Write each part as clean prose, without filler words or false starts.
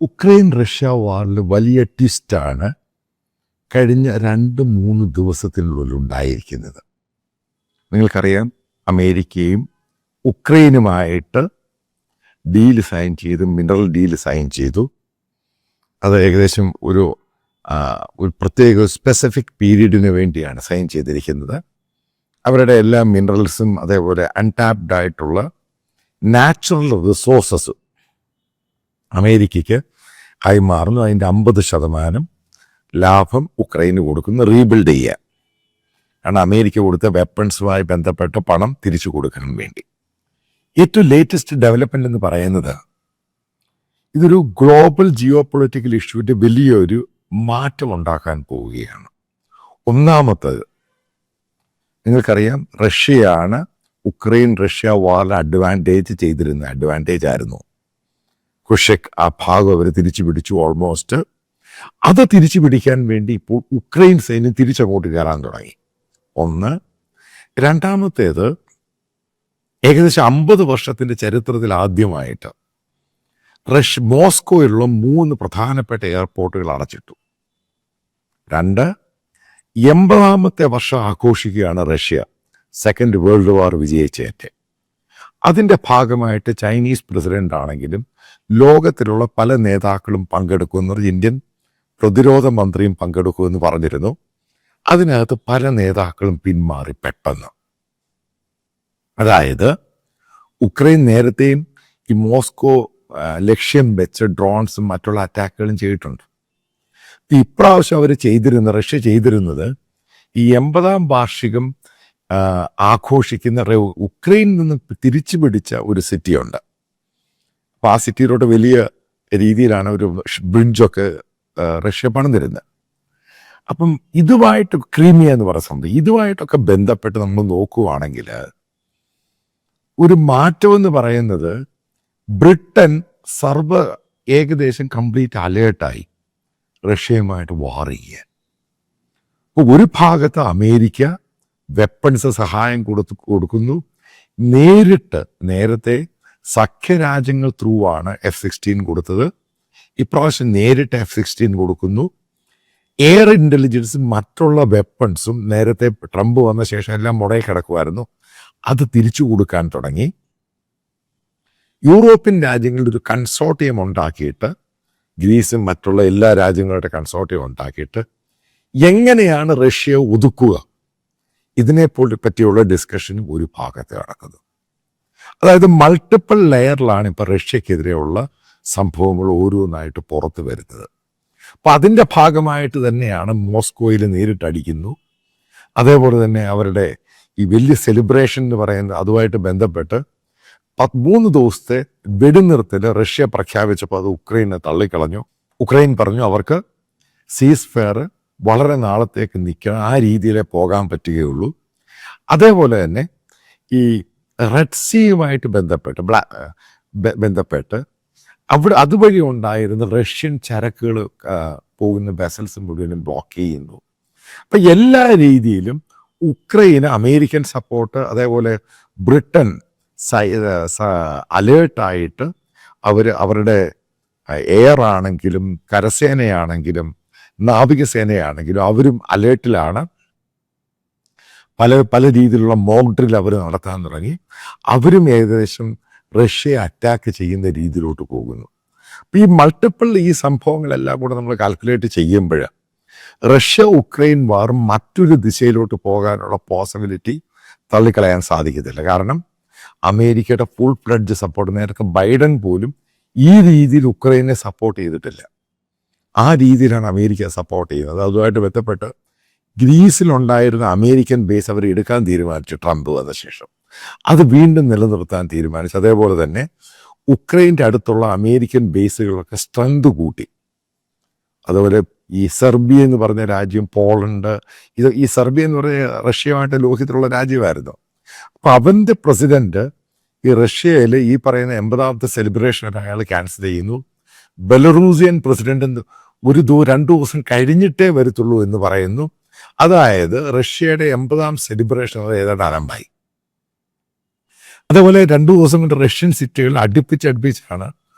Ukraine Russia വാറിൽ വലിയ ട്വിസ്റ്റാണ് കഴിഞ്ഞ 2-3 ദിവസത്തിനുള്ളിൽ ഉണ്ടായിരിക്കുന്നത്. നിങ്ങൾക്കറിയാം, അമേരിക്കയും ഉക്രൈനുമായിട്ട് ഡീൽ സൈൻ ചെയ്തു, മിനറൽ ഡീൽ സൈൻ ചെയ്തു. അത് ഏകദേശം ഒരു പ്രത്യേക സ്പെസിഫിക് പീരീഡിന് വേണ്ടിയാണ് സൈൻ ചെയ്തിരിക്കുന്നത്. അവരുടെ എല്ലാ മിനറൽസും അതേപോലെ അൺടാപ്ഡ് ആയിട്ടുള്ള നാച്ചുറൽ റിസോഴ്സസ് അമേരിക്കയ്ക്ക് കൈമാറുന്നു. അതിൻ്റെ 50% ലാഭം ഉക്രൈന് കൊടുക്കുന്നു, റീബിൽഡ് ചെയ്യാൻ. കാരണം അമേരിക്ക കൊടുത്ത വെപ്പൺസുമായി ബന്ധപ്പെട്ട പണം തിരിച്ചു കൊടുക്കാൻ വേണ്ടി. ഏറ്റവും ലേറ്റസ്റ്റ് ഡെവലപ്മെൻ്റ് എന്ന് പറയുന്നത്, ഇതൊരു ഗ്ലോബൽ ജിയോ പൊളിറ്റിക്കൽ ഇഷ്യൂവിൻ്റെ വലിയൊരു മാറ്റം ഉണ്ടാക്കാൻ പോവുകയാണ്. ഒന്നാമത്തത്, നിങ്ങൾക്കറിയാം, റഷ്യയാണ് ഉക്രൈൻ റഷ്യ വാറിൽ അഡ്വാൻറ്റേജ് ആയിരുന്നു. കുഷക് ആ ഭാഗം അവർ തിരിച്ചു പിടിച്ചു ഓൾമോസ്റ്റ്. അത് തിരിച്ചു പിടിക്കാൻ വേണ്ടി ഇപ്പോൾ ഉക്രൈൻ സൈന്യം തിരിച്ചങ്ങോട്ട് കയറാൻ തുടങ്ങി. ഒന്ന്. രണ്ടാമത്തേത്, ഏകദേശം 50 വർഷത്തിൻ്റെ ചരിത്രത്തിൽ ആദ്യമായിട്ട് മോസ്കോയിലുള്ള 3 പ്രധാനപ്പെട്ട എയർപോർട്ടുകൾ അടച്ചിട്ടു. 2. 80ാമത്തെ വർഷം ആഘോഷിക്കുകയാണ് റഷ്യ സെക്കൻഡ് വേൾഡ് വാർ വിജയിച്ചേറ്റ്. അതിൻ്റെ ഭാഗമായിട്ട് ചൈനീസ് പ്രസിഡന്റ് ആണെങ്കിലും ലോകത്തിലുള്ള പല നേതാക്കളും പങ്കെടുക്കുന്നത്, ഇന്ത്യൻ പ്രതിരോധ മന്ത്രിയും പങ്കെടുക്കുമെന്ന് പറഞ്ഞിരുന്നു. അതിനകത്ത് പല നേതാക്കളും പിന്മാറി പെട്ടെന്ന്. അതായത് ഉക്രൈൻ നേരത്തെയും ഈ മോസ്കോ ലക്ഷ്യം വെച്ച് ഡ്രോൺസും മറ്റുള്ള അറ്റാക്കുകളും ചെയ്തിട്ടുണ്ട്. ഇപ്രാവശ്യം അവർ റഷ്യ ചെയ്തിരുന്നത് ഈ 80ാം വാർഷികം ആഘോഷിക്കുന്ന ഉക്രൈനിൽ നിന്ന് തിരിച്ചു പിടിച്ച ഒരു സിറ്റിയുണ്ട്. അപ്പോൾ ആ സിറ്റിയിലോട്ട് വലിയ രീതിയിലാണ് ഒരു ബ്രിഡ്ജൊക്കെ റഷ്യ പണിതിരുന്നത്. അപ്പം ഇതുമായിട്ട് ക്രീമിയ എന്ന് പറയുന്ന സംഭവം, ഇതുമായിട്ടൊക്കെ ബന്ധപ്പെട്ട് നമ്മൾ നോക്കുകയാണെങ്കിൽ ഒരു മാറ്റമെന്ന് പറയുന്നത്, ബ്രിട്ടൻ ഏകദേശം കംപ്ലീറ്റ് അലേർട്ടായി റഷ്യയുമായിട്ട് വാർ ചെയ്യാൻ. അപ്പോൾ ഒരു ഭാഗത്ത് അമേരിക്ക വെപ്പൺസ് സഹായം കൊടുക്കുന്നു. നേരത്തെ സഖ്യരാജ്യങ്ങൾ ത്രൂ ആണ് F-16 കൊടുത്തത്. ഇപ്രാവശ്യം നേരിട്ട് F-16 കൊടുക്കുന്നു. എയർ ഇൻ്റലിജൻസും മറ്റുള്ള വെപ്പൺസും നേരത്തെ ട്രംപ് വന്ന ശേഷം എല്ലാം മുടങ്ങി കിടക്കുമായിരുന്നു. അത് തിരിച്ചു കൊടുക്കാൻ തുടങ്ങി. യൂറോപ്യൻ രാജ്യങ്ങളുടെ ഒരു കൺസോർട്ടിയം ഉണ്ടാക്കിയിട്ട്, ഗ്രീസും മറ്റുള്ള എല്ലാ രാജ്യങ്ങളുടെ കൺസോർട്ടിയം ഉണ്ടാക്കിയിട്ട് എങ്ങനെയാണ് റഷ്യ ഒതുക്കുക, ഇതിനെ പറ്റിയുള്ള ഡിസ്കഷനും ഒരു ഭാഗത്ത് നടക്കുന്നത്. അതായത് മൾട്ടിപ്പിൾ ലെയറിലാണ് ഇപ്പോൾ റഷ്യക്കെതിരെയുള്ള സംഭവങ്ങൾ ഓരോന്നായിട്ട് പുറത്തു വരുന്നത്. അപ്പം അതിൻ്റെ ഭാഗമായിട്ട് തന്നെയാണ് മോസ്കോയിൽ നേരിട്ടടിക്കുന്നു. അതേപോലെ തന്നെ അവരുടെ ഈ വലിയ സെലിബ്രേഷൻ എന്ന് പറയുന്നത്, അതുമായിട്ട് ബന്ധപ്പെട്ട് 13 ദിവസത്തെ വെടിനിർത്തൽ റഷ്യ പ്രഖ്യാപിച്ചപ്പോൾ അത് ഉക്രൈനെ തള്ളിക്കളഞ്ഞു. ഉക്രൈൻ പറഞ്ഞു അവർക്ക് സീസ് ഫെയർ വളരെ നാളത്തേക്ക് നിൽക്കണം, ആ രീതിയിലേ പോകാൻ പറ്റുകയുള്ളൂ. അതേപോലെ തന്നെ ഈ റെഡ് സീയുമായിട്ട് ബന്ധപ്പെട്ട് അവിടെ അതുവഴി ഉണ്ടായിരുന്ന റഷ്യൻ ചരക്കുകൾ പോകുന്ന വെസൽസ് മുഴുവനും ബ്ലോക്ക് ചെയ്യുന്നു. അപ്പം എല്ലാ രീതിയിലും ഉക്രൈന് അമേരിക്കൻ സപ്പോർട്ട്, അതേപോലെ ബ്രിട്ടൻ അലേർട്ടായിട്ട് അവരുടെ എയർ ആണെങ്കിലും കരസേനയാണെങ്കിലും നാവികസേനയാണെങ്കിലും അവരും അലേർട്ടിലാണ്. പല രീതിയിലുള്ള മോക്ക് ഡ്രിൽ അവർ നടത്താൻ തുടങ്ങി. അവരും ഏകദേശം റഷ്യയെ അറ്റാക്ക് ചെയ്യുന്ന രീതിയിലോട്ട് പോകുന്നു. അപ്പം ഈ മൾട്ടിപ്പിൾ ഈ സംഭവങ്ങളെല്ലാം കൂടെ നമ്മൾ കാൽക്കുലേറ്റ് ചെയ്യുമ്പോൾ റഷ്യ ഉക്രൈൻ വാർ മറ്റൊരു ദിശയിലോട്ട് പോകാനുള്ള പോസിബിലിറ്റി തള്ളിക്കളയാൻ സാധിക്കത്തില്ല. കാരണം അമേരിക്കയുടെ ഫുൾ ഫ്ലഡ്ജ് സപ്പോർട്ട്, നേരത്തെ ബൈഡൻ പോലും ഈ രീതിയിൽ ഉക്രൈനെ സപ്പോർട്ട് ചെയ്തിട്ടില്ല. ആ രീതിയിലാണ് അമേരിക്ക സപ്പോർട്ട് ചെയ്യുന്നത്. അതുമായിട്ട് ബന്ധപ്പെട്ട് ഗ്രീസിലുണ്ടായിരുന്ന അമേരിക്കൻ ബേസ് അവർ എടുക്കാൻ തീരുമാനിച്ചു ട്രംപ് വന്ന ശേഷം. അത് വീണ്ടും നിലനിർത്താൻ തീരുമാനിച്ചു. അതേപോലെ തന്നെ ഉക്രൈൻ്റെ അടുത്തുള്ള അമേരിക്കൻ ബേസുകളൊക്കെ സ്ട്രെങ്ത് കൂട്ടി. അതുപോലെ ഈ സെർബിയ എന്ന് പറഞ്ഞ രാജ്യം, പോളണ്ട്, ഈ സെർബിയ എന്ന് പറഞ്ഞ റഷ്യയുമായിട്ട് ലോഹിതത്തിലുള്ള രാജ്യമായിരുന്നു. അപ്പം അവൻ്റെ പ്രസിഡന്റ് ഈ റഷ്യയിൽ ഈ പറയുന്ന 80ാമത്തെ സെലിബ്രേഷൻ അയാൾ ക്യാൻസൽ ചെയ്യുന്നു. ബെലറൂസിയൻ പ്രസിഡന്റ് 2 ദിവസം കഴിഞ്ഞിട്ടേ വരത്തുള്ളൂ എന്ന് പറയുന്നു. അതായത് റഷ്യയുടെ 80ാം സെലിബ്രേഷൻ ഏതാണ്ട് ആരംഭമായി. അതേപോലെ 2 ദിവസം കൊണ്ട് റഷ്യൻ സിറ്റികൾ അടുപ്പിച്ചാണ്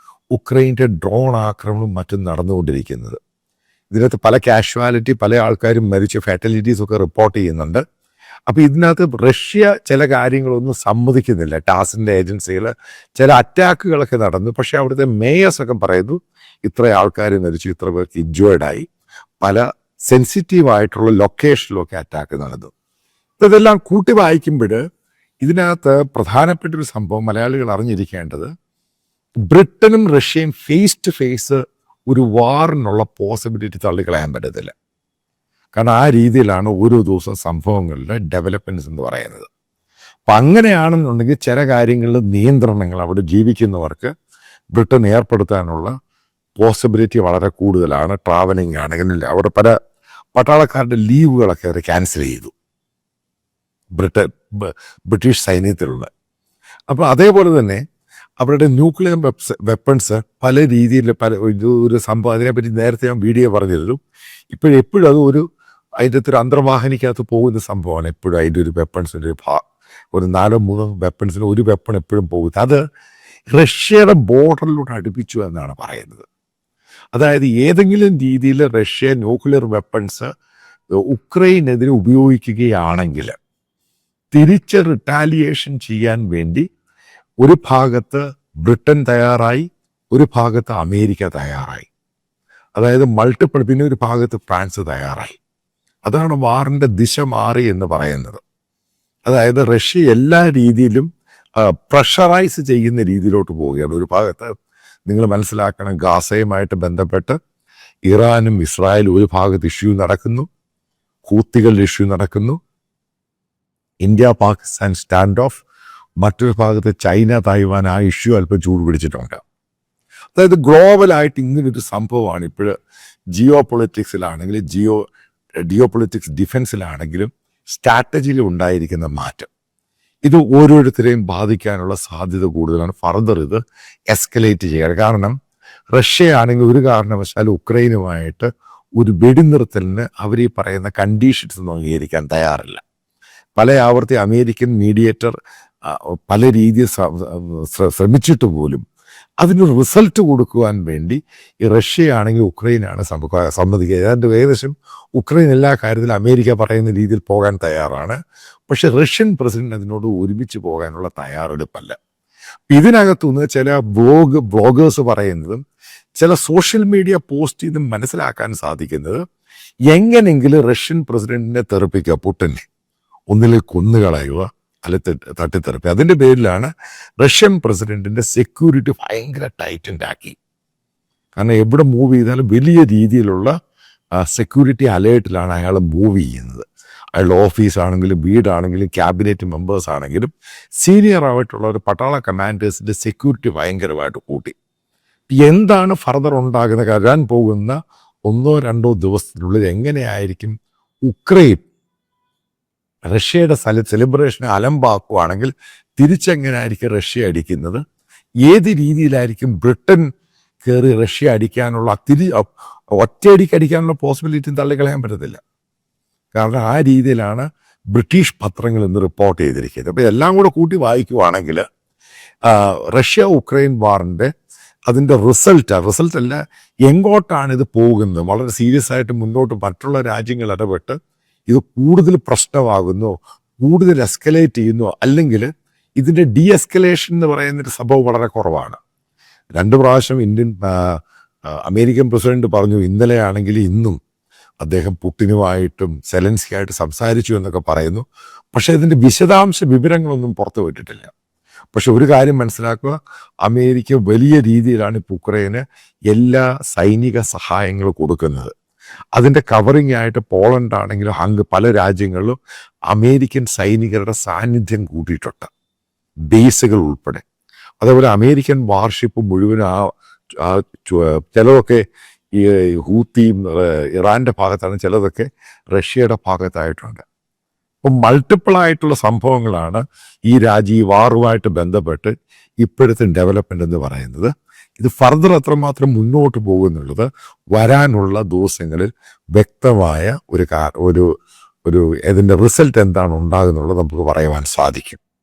ഉക്രൈൻ്റെ ഡ്രോൺ ആക്രമണവും മറ്റും നടന്നുകൊണ്ടിരിക്കുന്നത്. ഇതിനകത്ത് പല കാഷ്വാലിറ്റി, പല ആൾക്കാരും മരിച്ച ഫാറ്റലിറ്റീസ് ഒക്കെ റിപ്പോർട്ട് ചെയ്യുന്നുണ്ട്. അപ്പോൾ ഇതിനകത്ത് റഷ്യ ചില കാര്യങ്ങളൊന്നും സമ്മതിക്കുന്നില്ല. ടാസിൻ്റെ ഏജൻസികൾ ചില അറ്റാക്കുകളൊക്കെ നടന്നു. പക്ഷേ അവിടുത്തെ മേയേഴ്സൊക്കെ പറയുന്നു ഇത്ര ആൾക്കാർ മരിച്ചു, ഇത്ര പേർക്ക് ഇൻജോർഡായി, പല സെൻസിറ്റീവായിട്ടുള്ള ലൊക്കേഷനിലൊക്കെ അറ്റാക്ക് നടന്നു. അപ്പോൾ ഇതെല്ലാം കൂട്ടി വായിക്കുമ്പോൾ ഇതിനകത്ത് പ്രധാനപ്പെട്ടൊരു സംഭവം മലയാളികൾ അറിഞ്ഞിരിക്കേണ്ടത്, ബ്രിട്ടനും റഷ്യയും ഫേസ് ടു ഫേസ് ഒരു വാറിനുള്ള പോസിബിലിറ്റി തള്ളിക്കളയാൻ പറ്റത്തില്ല. കാരണം ആ രീതിയിലാണ് ഓരോ ദിവസം സംഭവങ്ങളുടെ ഡെവലപ്മെൻറ്റ്സ് എന്ന് പറയുന്നത്. അപ്പം അങ്ങനെയാണെന്നുണ്ടെങ്കിൽ ചില കാര്യങ്ങളിൽ നിയന്ത്രണങ്ങൾ അവിടെ ജീവിക്കുന്നവർക്ക് ബ്രിട്ടൻ ഏർപ്പെടുത്താനുള്ള പോസിബിലിറ്റി വളരെ കൂടുതലാണ്. ട്രാവലിംഗ് ആണെങ്കിൽ അവിടെ പല പട്ടാളക്കാരുടെ ലീവുകളൊക്കെ അവർ ക്യാൻസൽ ചെയ്തു, ബ്രിട്ടീഷ് സൈന്യത്തിലുള്ള. അപ്പോൾ അതേപോലെ തന്നെ അവരുടെ ന്യൂക്ലിയർ വെപ്പൺസ് പല രീതിയിൽ ഒരു സംഭവം, അതിനെപ്പറ്റി നേരത്തെ ഞാൻ വീഡിയോ പറഞ്ഞിരുന്നു. എപ്പോഴും അത് അതിൻ്റെ ഒരു അന്തർവാഹിനിക്കകത്ത് പോകുന്ന സംഭവമാണ്. എപ്പോഴും അതിൻ്റെ ഒരു വെപ്പൺസിൻ്റെ ഒരു 4-3 വെപ്പൺസിന് ഒരു വെപ്പൺ എപ്പോഴും പോകുന്നത്. അത് റഷ്യയുടെ ബോർഡറിലൂടെ അടുപ്പിച്ചു എന്നാണ് പറയുന്നത്. അതായത് ഏതെങ്കിലും രീതിയിൽ റഷ്യ ന്യൂക്ലിയർ വെപ്പൺസ് ഉക്രൈനെതിരെ ഉപയോഗിക്കുകയാണെങ്കിൽ തിരിച്ച് റിട്ടാലിയേഷൻ ചെയ്യാൻ വേണ്ടി ഒരു ഭാഗത്ത് ബ്രിട്ടൻ തയ്യാറായി, ഒരു ഭാഗത്ത് അമേരിക്ക തയ്യാറായി. അതായത് മൾട്ടിപ്പിൾ, പിന്നെ ഒരു ഭാഗത്ത് ഫ്രാൻസ് തയ്യാറായി. അതാണ് വാറിൻ്റെ ദിശ മാറി എന്ന് പറയുന്നത്. അതായത് റഷ്യ എല്ലാ രീതിയിലും പ്രഷറൈസ് ചെയ്യുന്ന രീതിയിലോട്ട് പോവുകയാണ്. ഒരു ഭാഗത്ത് നിങ്ങൾ മനസ്സിലാക്കണം, ഗാസയുമായിട്ട് ബന്ധപ്പെട്ട് ഇറാനും ഇസ്രായേലും ഒരു ഭാഗത്ത് ഇഷ്യൂ നടക്കുന്നു, ഹൂത്തികളുടെ ഇഷ്യൂ നടക്കുന്നു, ഇന്ത്യ പാകിസ്ഥാൻ സ്റ്റാൻഡ് ഓഫ്, മറ്റൊരു ഭാഗത്ത് ചൈന തായ്വാൻ ആ ഇഷ്യൂ അല്പം ചൂട് പിടിച്ചിട്ടുണ്ട്. അതായത് ഗ്ലോബലായിട്ട് ഇങ്ങനൊരു സംഭവമാണ് ഇപ്പോൾ ജിയോ പൊളിറ്റിക്സിലാണെങ്കിലും ജിയോ പൊളിറ്റിക്സ് ഡിഫൻസിലാണെങ്കിലും സ്ട്രാറ്റജിയിൽ ഉണ്ടായിരിക്കുന്ന മാറ്റം. ഇത് ഓരോരുത്തരെയും ബാധിക്കാനുള്ള സാധ്യത കൂടുതലാണ്. ഫർദർ ഇത് എസ്കലേറ്റ് ചെയ്യുക. കാരണം റഷ്യ ആണെങ്കിൽ ഒരു കാരണവശാലും ഉക്രൈനുമായിട്ട് ഒരു വെടിനിർത്തലിന് അവർ ഈ പറയുന്ന കണ്ടീഷൻസ് ഒന്നും അംഗീകരിക്കാൻ തയ്യാറില്ല. പല ആവർത്തി അമേരിക്കൻ മീഡിയേറ്റർ പല രീതിയിൽ ശ്രമിച്ചിട്ട് പോലും അതിനൊരു റിസൾട്ട് കൊടുക്കുവാൻ വേണ്ടി ഈ റഷ്യയാണെങ്കിൽ ഉക്രൈനാണ് സമ്മതിക്കുക. ഏകദേശം ഉക്രൈൻ എല്ലാ കാര്യത്തിലും അമേരിക്ക പറയുന്ന രീതിയിൽ പോകാൻ തയ്യാറാണ്. പക്ഷെ റഷ്യൻ പ്രസിഡന്റ് അതിനോട് ഒരുമിച്ച് പോകാനുള്ള തയ്യാറെടുപ്പല്ല. ഇതിനകത്തുനിന്ന് ചില ബ്ലോഗേഴ്സ് പറയുന്നതും ചില സോഷ്യൽ മീഡിയ പോസ്റ്റ് ചെയ്തും മനസ്സിലാക്കാൻ സാധിക്കുന്നത്, എങ്ങനെങ്കിലും റഷ്യൻ പ്രസിഡന്റിനെ തെറിപ്പിക്കുക, പുടിനെ ഒന്നിൽ കൊന്നുകളയുക, അല്ലെ തട്ടിത്തെറിപ്പുക. അതിൻ്റെ പേരിലാണ് റഷ്യൻ പ്രസിഡന്റിന്റെ സെക്യൂരിറ്റി ഭയങ്കര ടൈറ്റൻഡ് ആക്കി. കാരണം എവിടെ മൂവ് ചെയ്താലും വലിയ രീതിയിലുള്ള സെക്യൂരിറ്റി അലേർട്ടിലാണ് അയാൾ മൂവ് ചെയ്യുന്നത്. അയാളുടെ ഓഫീസാണെങ്കിലും വീടാണെങ്കിലും ക്യാബിനറ്റ് മെമ്പേഴ്സ് ആണെങ്കിലും സീനിയർ ആയിട്ടുള്ള ഒരു പട്ടാള കമാൻഡേഴ്സിൻ്റെ സെക്യൂരിറ്റി ഭയങ്കരമായിട്ട് കൂട്ടി. എന്താണ് ഫർദർ ഉണ്ടാകുന്നത്, വരാൻ പോകുന്ന 1-2 ദിവസത്തിനുള്ളിൽ എങ്ങനെയായിരിക്കും ഉക്രൈൻ റഷ്യയുടെ സെലിബ്രേഷനെ അലമ്പാക്കുകയാണെങ്കിൽ തിരിച്ചെങ്ങനെയായിരിക്കും റഷ്യ അടിക്കുന്നത്, ഏത് രീതിയിലായിരിക്കും ബ്രിട്ടൻ കയറി റഷ്യ അടിക്കാനുള്ള ഒറ്റയടിക്ക് അടിക്കാനുള്ള പോസിബിലിറ്റി തള്ളിക്കളയാൻ പറ്റത്തില്ല. കാരണം ആ രീതിയിലാണ് ബ്രിട്ടീഷ് പത്രങ്ങൾ ഇന്ന് റിപ്പോർട്ട് ചെയ്തിരിക്കുന്നത്. അപ്പോൾ എല്ലാം കൂടെ കൂട്ടി വായിക്കുവാണെങ്കിൽ റഷ്യ ഉക്രൈൻ വാറിൻ്റെ അതിൻ്റെ റിസൾട്ടല്ല എങ്ങോട്ടാണ് ഇത് പോകുന്നത്, വളരെ സീരിയസ് ആയിട്ട് മുന്നോട്ട് മറ്റുള്ള രാജ്യങ്ങൾ ഇടപെട്ട് ഇത് കൂടുതൽ പ്രശ്നമാകുന്നോ, കൂടുതൽ എസ്കലേറ്റ് ചെയ്യുന്നോ, അല്ലെങ്കിൽ ഇതിൻ്റെ ഡി എസ്കലേഷൻ എന്ന് പറയുന്നൊരു സംഭവം വളരെ കുറവാണ്. 2 പ്രാവശ്യം അമേരിക്കൻ പ്രസിഡന്റ് പറഞ്ഞു, ഇന്നലെ ആണെങ്കിൽ ഇന്നും അദ്ദേഹം പുടിനുമായിട്ടും സെലൻസ്കിയായിട്ട് സംസാരിച്ചു എന്നൊക്കെ പറയുന്നു. പക്ഷേ ഇതിൻ്റെ വിശദാംശ വിവരങ്ങളൊന്നും പുറത്തു വിട്ടിട്ടില്ല. പക്ഷെ ഒരു കാര്യം മനസ്സിലാക്കുക, അമേരിക്ക വലിയ രീതിയിലാണ് ഇപ്പോൾ ഉക്രൈന് എല്ലാ സൈനിക സഹായങ്ങളും കൊടുക്കുന്നത്. അതിൻ്റെ കവറിങ് ആയിട്ട് പോളണ്ട് ആണെങ്കിലും പല രാജ്യങ്ങളിലും അമേരിക്കൻ സൈനികരുടെ സാന്നിധ്യം കൂട്ടിയിട്ടുണ്ട്, ബേസുകൾ ഉൾപ്പെടെ. അതേപോലെ അമേരിക്കൻ വാർഷിപ്പ് മുഴുവനും ചിലതൊക്കെ ഈ ഹൂത്തിയും ഇറാൻ്റെ ഭാഗത്താണ്, ചിലതൊക്കെ റഷ്യയുടെ ഭാഗത്തായിട്ടുണ്ട്. അപ്പം മൾട്ടിപ്പിളായിട്ടുള്ള സംഭവങ്ങളാണ് ഈ വാറുമായിട്ട് ബന്ധപ്പെട്ട് ഇപ്പോഴത്തെ ഡെവലപ്മെൻ്റ് എന്ന് പറയുന്നത്. ഇത് ഫർദർ എത്രമാത്രം മുന്നോട്ട് പോകുന്നുള്ളത് വരാനുള്ള ദിവസങ്ങളിൽ വ്യക്തമായ ഒരു ഇതിൻ്റെ റിസൾട്ട് എന്താണ് ഉണ്ടാകുന്നുള്ളത് നമുക്ക് പറയുവാൻ സാധിക്കും.